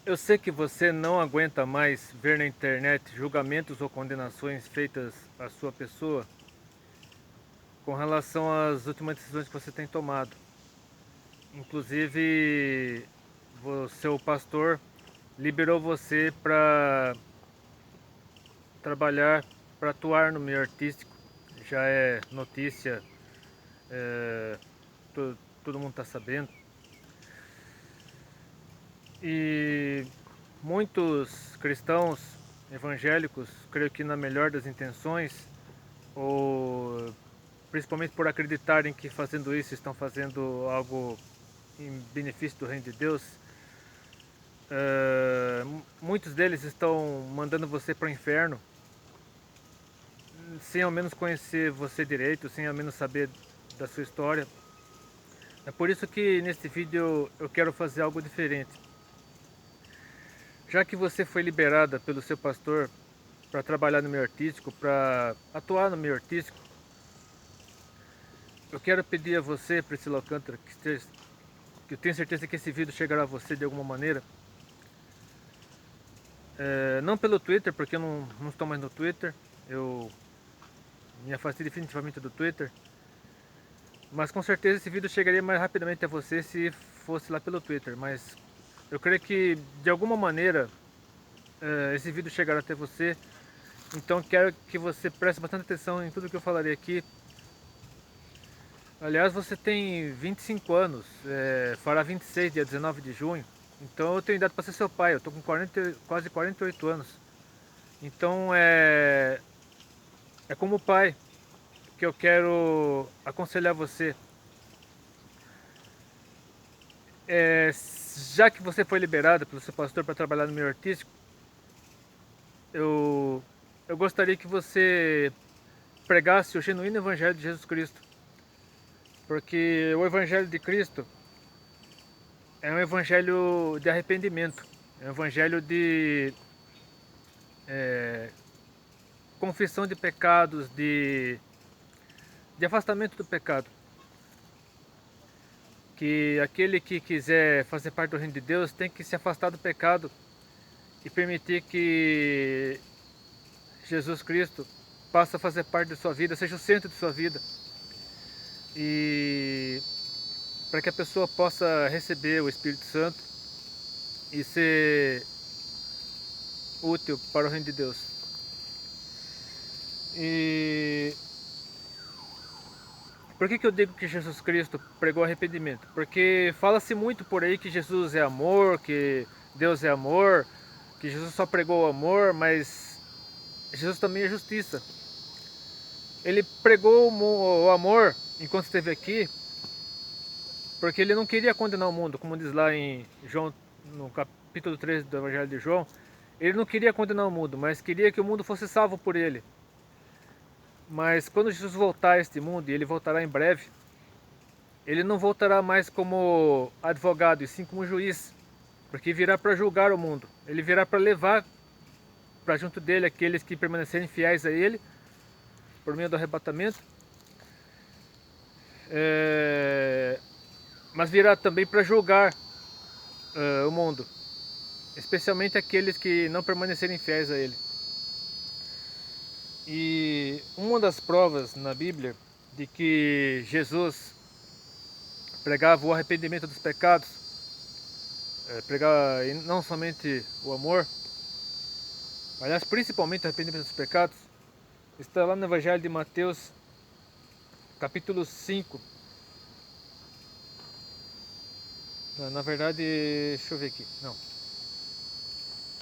Eu sei que você não aguenta mais ver na internet julgamentos ou condenações feitas à sua pessoa com relação às últimas decisões que você tem tomado. Inclusive, o seu pastor liberou você para trabalhar, para atuar no meio artístico. Já é notícia, é, todo mundo está sabendo. E muitos cristãos evangélicos, creio que na melhor das intenções, ou principalmente por acreditarem que fazendo isso estão fazendo algo em benefício do reino de Deus, muitos deles estão mandando você para o inferno sem ao menos conhecer você direito, sem ao menos saber da sua história. É por isso que neste vídeo eu quero fazer algo diferente. Já que você foi liberada pelo seu pastor para trabalhar no meio artístico, para atuar no meio artístico, eu quero pedir a você, Priscila Alcântara, que eu tenho certeza que esse vídeo chegará a você de alguma maneira. Não pelo Twitter, porque eu não estou mais no Twitter, eu me afastei definitivamente do Twitter, mas com certeza esse vídeo chegaria mais rapidamente a você se fosse lá pelo Twitter, mas eu creio que de alguma maneira esse vídeo chegará até você, então quero que você preste bastante atenção em tudo que eu falarei aqui. Aliás, você tem 25 anos, fará 26, dia 19 de junho, então eu tenho idade para ser seu pai, eu estou com quase 48 anos. Então é como pai que eu quero aconselhar você. É, já que você foi liberado pelo seu pastor para trabalhar no meio artístico, eu, eu gostaria que você pregasse o genuíno Evangelho de Jesus Cristo. Porque o Evangelho de Cristo é um Evangelho de arrependimento, é um Evangelho de confissão de pecados, de afastamento do pecado. Que aquele que quiser fazer parte do reino de Deus tem que se afastar do pecado e permitir que Jesus Cristo passe a fazer parte de sua vida, seja o centro de sua vida. E para que a pessoa possa receber o Espírito Santo e ser útil para o reino de Deus. E por que eu digo que Jesus Cristo pregou arrependimento? Porque fala-se muito por aí que Jesus é amor, que Deus é amor, que Jesus só pregou o amor, mas Jesus também é justiça. Ele pregou o amor enquanto esteve aqui, porque ele não queria condenar o mundo, como diz lá em João, no capítulo 13 do Evangelho de João. Ele não queria condenar o mundo, mas queria que o mundo fosse salvo por ele. Mas quando Jesus voltar a este mundo, e ele voltará em breve, ele não voltará mais como advogado, e sim como juiz, porque virá para julgar o mundo. Ele virá para levar para junto dele aqueles que permanecerem fiéis a ele, por meio do arrebatamento. Mas virá também para julgar o mundo, especialmente aqueles que não permanecerem fiéis a ele. E uma das provas na Bíblia de que Jesus pregava o arrependimento dos pecados, pregava não somente o amor, aliás, principalmente o arrependimento dos pecados, está lá no Evangelho de Mateus, capítulo 5. Na verdade, deixa eu ver aqui. Não.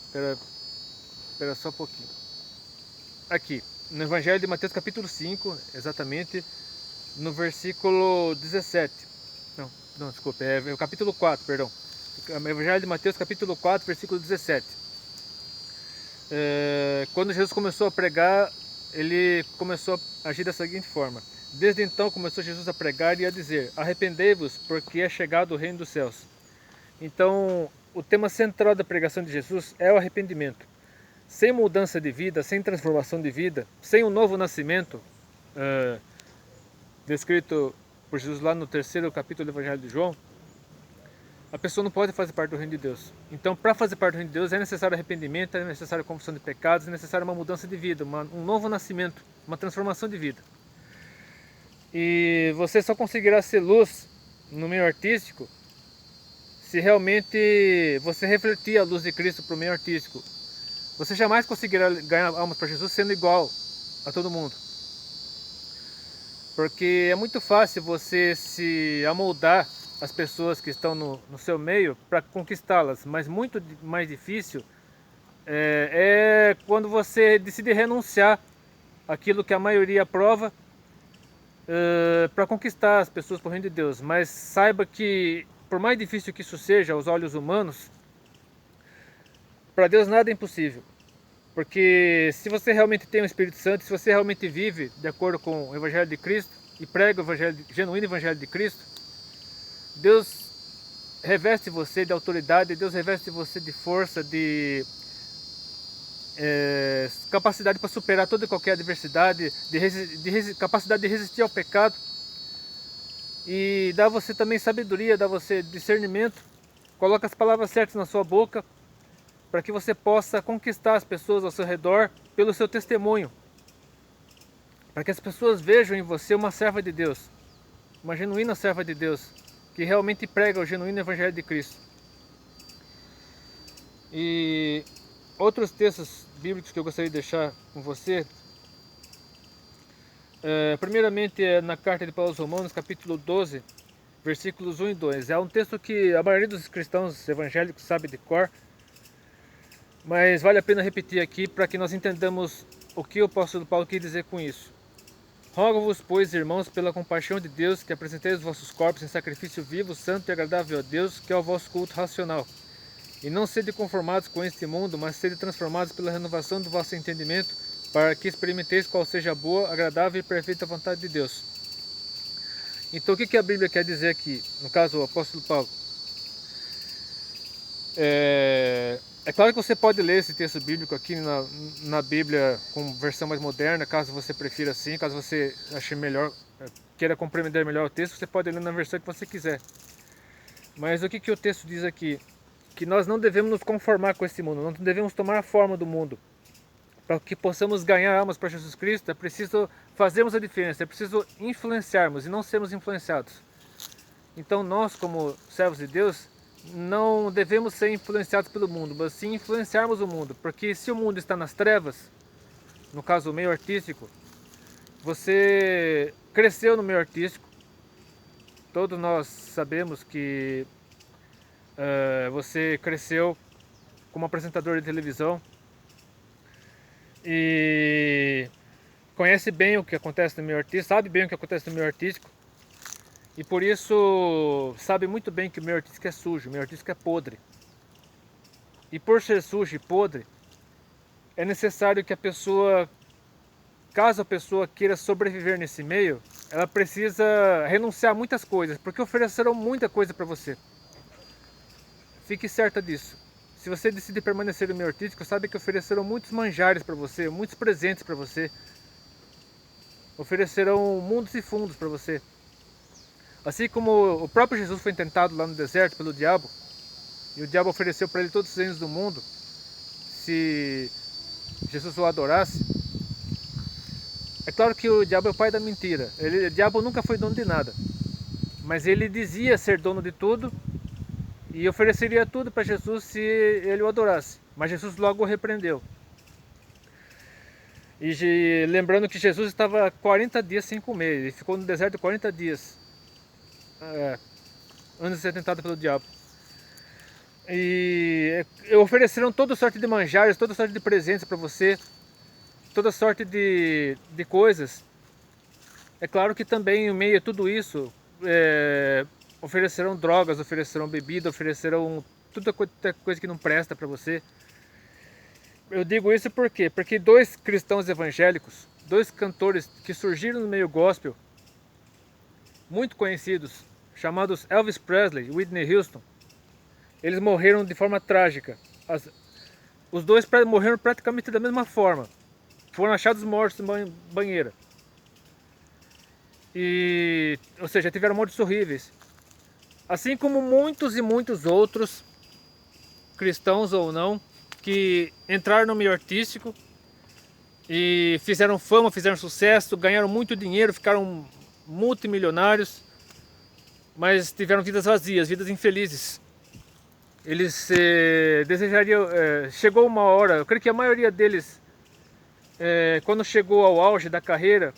Espera só um pouquinho. Aqui, no Evangelho de Mateus, capítulo 5, exatamente, no versículo 17. Não, desculpa, é o capítulo 4, perdão. Evangelho de Mateus, capítulo 4, versículo 17. Quando Jesus começou a pregar, ele começou a agir da seguinte forma. Desde então começou Jesus a pregar e a dizer: arrependei-vos, porque é chegado o reino dos céus. Então, o tema central da pregação de Jesus é o arrependimento. Sem mudança de vida, sem transformação de vida, sem um novo nascimento, descrito por Jesus lá no terceiro capítulo do Evangelho de João, a pessoa não pode fazer parte do reino de Deus. Então, para fazer parte do reino de Deus, é necessário arrependimento, é necessário confissão de pecados, é necessário uma mudança de vida, um novo nascimento, uma transformação de vida. E você só conseguirá ser luz no meio artístico se realmente você refletir a luz de Cristo para o meio artístico. Você jamais conseguirá ganhar almas para Jesus sendo igual a todo mundo. Porque é muito fácil você se amoldar as pessoas que estão no seu meio para conquistá-las, mas muito mais difícil é quando você decide renunciar àquilo que a maioria aprova para conquistar as pessoas para o reino de Deus. Mas saiba que, por mais difícil que isso seja aos olhos humanos, para Deus nada é impossível. Porque se você realmente tem o Espírito Santo, se você realmente vive de acordo com o Evangelho de Cristo e prega o genuíno Evangelho de Cristo, Deus reveste você de autoridade, Deus reveste você de força, de capacidade para superar toda e qualquer adversidade, capacidade de resistir ao pecado, e dá você também sabedoria, dá você discernimento, coloca as palavras certas na sua boca, para que você possa conquistar as pessoas ao seu redor pelo seu testemunho, para que as pessoas vejam em você uma serva de Deus, uma genuína serva de Deus, que realmente prega o genuíno Evangelho de Cristo. E outros textos bíblicos que eu gostaria de deixar com você, primeiramente é na carta de Paulo aos Romanos, capítulo 12, versículos 1 e 2. É um texto que a maioria dos cristãos evangélicos sabe de cor, mas vale a pena repetir aqui para que nós entendamos o que o apóstolo Paulo quis dizer com isso. Rogo-vos, pois, irmãos, pela compaixão de Deus, que apresenteis os vossos corpos em sacrifício vivo, santo e agradável a Deus, que é o vosso culto racional. E não sede conformados com este mundo, mas sede transformados pela renovação do vosso entendimento, para que experimenteis qual seja a boa, agradável e perfeita vontade de Deus. Então, o que a Bíblia quer dizer aqui? No caso, o apóstolo Paulo. É claro que você pode ler esse texto bíblico aqui na Bíblia com versão mais moderna, caso você prefira assim, caso você ache melhor, queira compreender melhor o texto, você pode ler na versão que você quiser. Mas o que o texto diz aqui? Que nós não devemos nos conformar com esse mundo, não devemos tomar a forma do mundo. Para que possamos ganhar almas para Jesus Cristo, é preciso fazermos a diferença, é preciso influenciarmos e não sermos influenciados. Então nós, como servos de Deus, não devemos ser influenciados pelo mundo, mas sim influenciarmos o mundo. Porque se o mundo está nas trevas, no caso o meio artístico, você cresceu no meio artístico, todos nós sabemos que você cresceu como apresentador de televisão e conhece bem o que acontece no meio artístico, sabe bem o que acontece no meio artístico, e por isso sabe muito bem que o meio artístico é sujo, o meio artístico é podre. E por ser sujo e podre, é necessário que a pessoa, caso a pessoa queira sobreviver nesse meio, ela precisa renunciar a muitas coisas, porque oferecerão muita coisa para você. Fique certa disso. Se você decidir permanecer no meio artístico, sabe que oferecerão muitos manjares para você, muitos presentes para você. Oferecerão mundos e fundos para você. Assim como o próprio Jesus foi tentado lá no deserto pelo diabo, e o diabo ofereceu para ele todos os reinos do mundo, se Jesus o adorasse. É claro que o diabo é o pai da mentira. O diabo nunca foi dono de nada, mas ele dizia ser dono de tudo e ofereceria tudo para Jesus se ele o adorasse. Mas Jesus logo o repreendeu. E lembrando que Jesus estava 40 dias sem comer, ele ficou no deserto 40 dias antes de ser tentado pelo diabo. E ofereceram toda sorte de manjares, toda sorte de presentes para você, toda sorte de coisas. É claro que também em meio a tudo isso oferecerão drogas, oferecerão bebida, oferecerão toda coisa que não presta para você. Eu digo isso por quê? Porque dois cristãos evangélicos, dois cantores que surgiram no meio gospel, muito conhecidos, chamados Elvis Presley e Whitney Houston, eles morreram de forma trágica. Os dois morreram praticamente da mesma forma. Foram achados mortos em banheira. Ou seja, tiveram mortes horríveis. Assim como muitos e muitos outros, cristãos ou não, que entraram no meio artístico e fizeram fama, fizeram sucesso, ganharam muito dinheiro, ficaram multimilionários, mas tiveram vidas vazias, vidas infelizes. Eles desejariam... chegou uma hora, eu creio que a maioria deles, quando chegou ao auge da carreira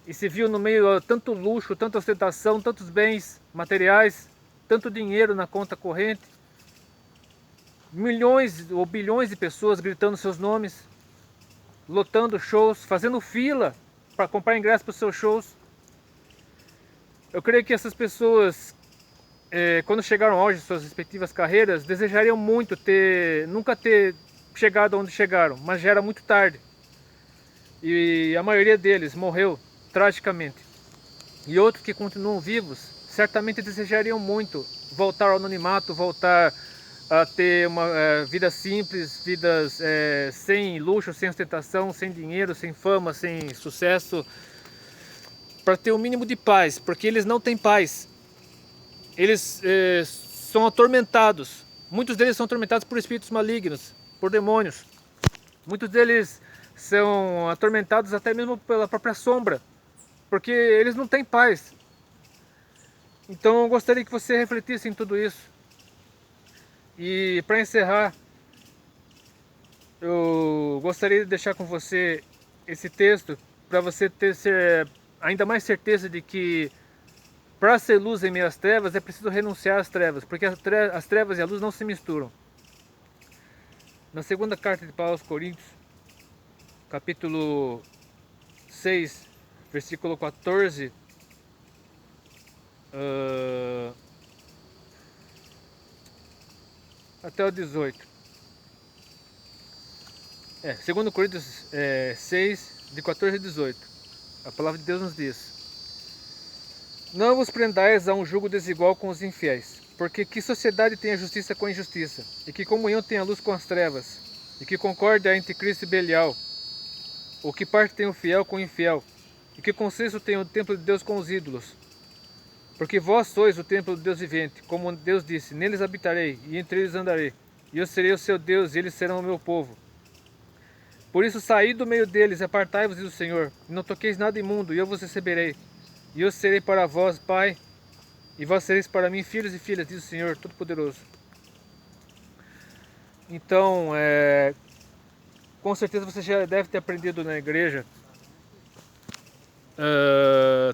e se viu no meio de tanto luxo, tanta ostentação, tantos bens materiais, tanto dinheiro na conta corrente, milhões ou bilhões de pessoas gritando seus nomes, lotando shows, fazendo fila para comprar ingresso para os seus shows. Eu creio que essas pessoas, quando chegaram ao auge de suas respectivas carreiras, desejariam muito nunca ter chegado onde chegaram, mas já era muito tarde. E a maioria deles morreu tragicamente. E outros que continuam vivos, certamente desejariam muito voltar ao anonimato, voltar a ter uma vida simples, vidas sem luxo, sem ostentação, sem dinheiro, sem fama, sem sucesso, para ter o mínimo de paz, porque eles não têm paz. Eles são atormentados. Muitos deles são atormentados por espíritos malignos, por demônios. Muitos deles são atormentados até mesmo pela própria sombra, porque eles não têm paz. Então eu gostaria que você refletisse em tudo isso. E para encerrar, eu gostaria de deixar com você esse texto para você ter ainda mais certeza de que para ser luz em meio às trevas é preciso renunciar às trevas, porque as trevas e a luz não se misturam. Na segunda carta de Paulo aos Coríntios, capítulo 6, versículo 14, até o 18. 2 Coríntios 6, de 14 a 18. A palavra de Deus nos diz: não vos prendais a um jugo desigual com os infiéis, porque que sociedade tem a justiça com a injustiça? E que comunhão tem a luz com as trevas? E que concórdia há entre Cristo e Belial? Ou que parte tem o fiel com o infiel? E que consenso tem o templo de Deus com os ídolos? Porque vós sois o templo do Deus vivente, como Deus disse: neles habitarei, e entre eles andarei, e eu serei o seu Deus, e eles serão o meu povo. Por isso saí do meio deles, apartai-vos, diz o Senhor, e não toqueis nada imundo, e eu vos receberei. E eu serei para vós, Pai, e vós sereis para mim filhos e filhas, diz o Senhor Todo-Poderoso. Então, com certeza você já deve ter aprendido na igreja,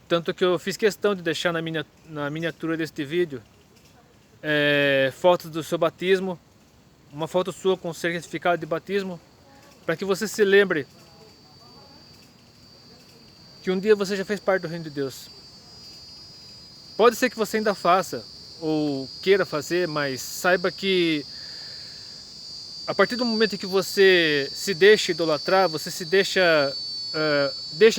tanto que eu fiz questão de deixar na miniatura deste vídeo fotos do seu batismo, uma foto sua com o certificado de batismo, para que você se lembre que um dia você já fez parte do reino de Deus. Pode ser que você ainda faça ou queira fazer, mas saiba que a partir do momento em que você se deixa idolatrar, você se deixa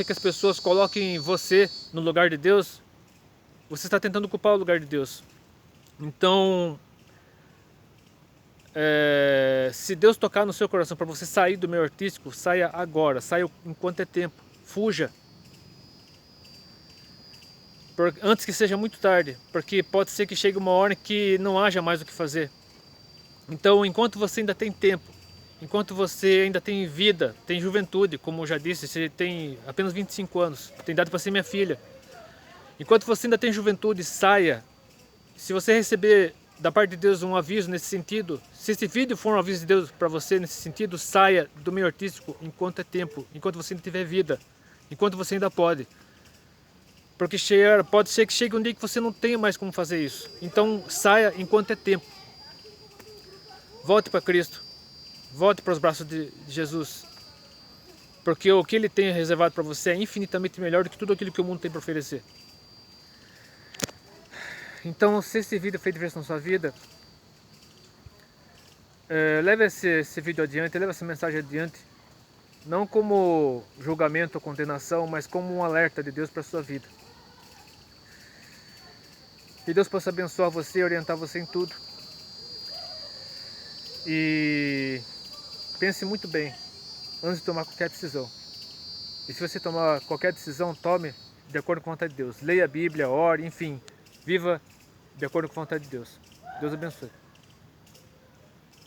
que as pessoas coloquem você no lugar de Deus, você está tentando ocupar o lugar de Deus. Então, se Deus tocar no seu coração para você sair do meio artístico, saia agora, saia enquanto é tempo, fuja. Antes que seja muito tarde, porque pode ser que chegue uma hora que não haja mais o que fazer. Então, enquanto você ainda tem tempo, enquanto você ainda tem vida, tem juventude, como eu já disse, você tem apenas 25 anos, tem idade para ser minha filha. Enquanto você ainda tem juventude, saia. Se você receber da parte de Deus um aviso nesse sentido, se esse vídeo for um aviso de Deus para você nesse sentido, saia do meio artístico enquanto é tempo, enquanto você ainda tiver vida, enquanto você ainda pode. Porque pode ser que chegue um dia que você não tenha mais como fazer isso. Então saia enquanto é tempo. Volte para Cristo. Volte para os braços de Jesus. Porque o que Ele tem reservado para você é infinitamente melhor do que tudo aquilo que o mundo tem para oferecer. Então, se esse vídeo fez diferença na sua vida, leve esse vídeo adiante, leve essa mensagem adiante. Não como julgamento ou condenação, mas como um alerta de Deus para a sua vida. Que Deus possa abençoar você e orientar você em tudo. E pense muito bem antes de tomar qualquer decisão. E se você tomar qualquer decisão, tome de acordo com a vontade de Deus. Leia a Bíblia, ore, enfim, viva de acordo com a vontade de Deus. Deus abençoe.